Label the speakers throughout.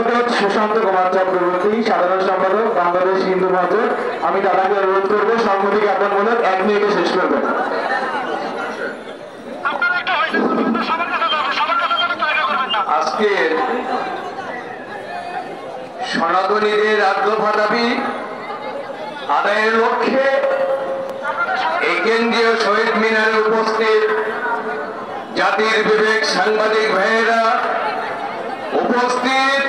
Speaker 1: Advocate Sushant Kumar Chakraborty, সাধারণ সম্পাদক, বাংলাদেশ হিন্দু মহাজোট। আমি দাদাকে অনুরোধ করবো সংহতি জ্ঞাপনমূলক 1 মিনিটে শেষ করবেন।
Speaker 2: আজকে সনাতনীদের আদ্যভা দাবি আদায়ের লক্ষ্যে এই কেন্দ্রীয় শহীদ মিনারে উপস্থিত জাতির বিবেক সাংবাদিক ভাইয়েরা, উপস্থিত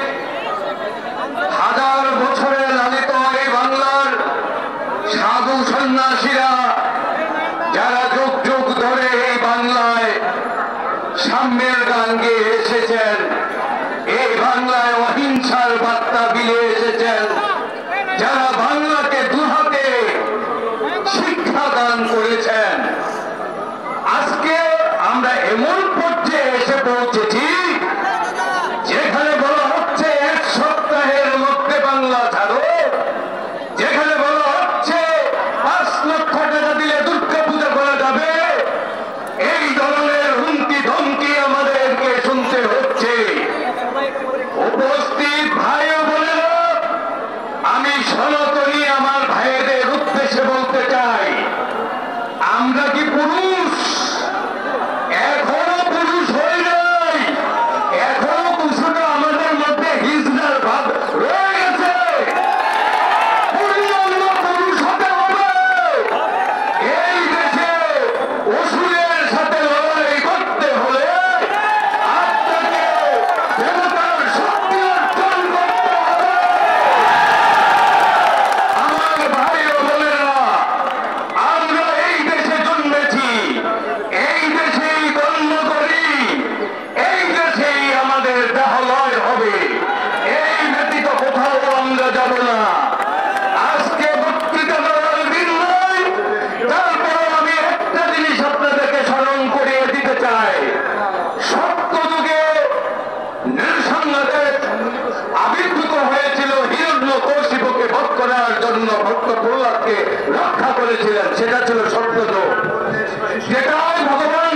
Speaker 2: হাজার বছরের লালিত এই বাংলার সাধু সন্ন্যাসীরা, যারা যুগ যুগ ধরে এই বাংলায় সাম্যের গান গেয়ে এসেছেন, এই বাংলায় অহিংসার বার্তা বিলিয়ে এসেছেন, যারা বাংলাকে দুহাতে শিক্ষা দান করেছেন। আজকে আমরা এমন পর্যায়ে এসে পৌঁছেছি যেখানে বলা হচ্ছে 1 সপ্তাহের মধ্যে বাংলা ছাড়ো, যেখানে বলা হচ্ছে 5 লক্ষ টাকা দিলে দুর্গা পূজা করা যাবে। এই ধরনের হুমকি ধমকি আমাদেরকে শুনতে হচ্ছে। উপস্থিত ভাই ও বোনেরা, আমি সনাতনী আমার ভাইদের উদ্দেশ্যে বলতে চাই, আমরা কি পুরুষ? এখনো পুরুষ হই নাই, এখনো কিছুটা আমাদের মধ্যে হিজড়ার ভাব রয়ে গেছে। পূর্ণাঙ্গ পুরুষ হতে হবে। এই দেশে অসুরের সাথে লড়াই করতে হলে আপনাকে দেবতার শক্তি অর্জন করতে হবে। আমার ভাই ও বোনেরা, আমরা এই দেশে জন্মেছি, এই দেশেই জন্ম করি, এই দেশেই আমাদের দেহালয় হবে। এই ব্যতীত কোথাও আমরা যাব না। আজকে বক্তৃতা দেওয়ার দিন নয়, তারপরে আমি একটা জিনিস আপনাদেরকে স্মরণ করিয়ে দিতে চাই। সত্যযুগে নৃসংহদেব আবির্ভূত হয়েছিল হিরণ্যকশিপুকে বধ করার জন্য, ভক্ত প্রহ্লাদকে রক্ষা করেছিলেন। সেটা ছিল সত্যযুগ, যেটাই ভগবান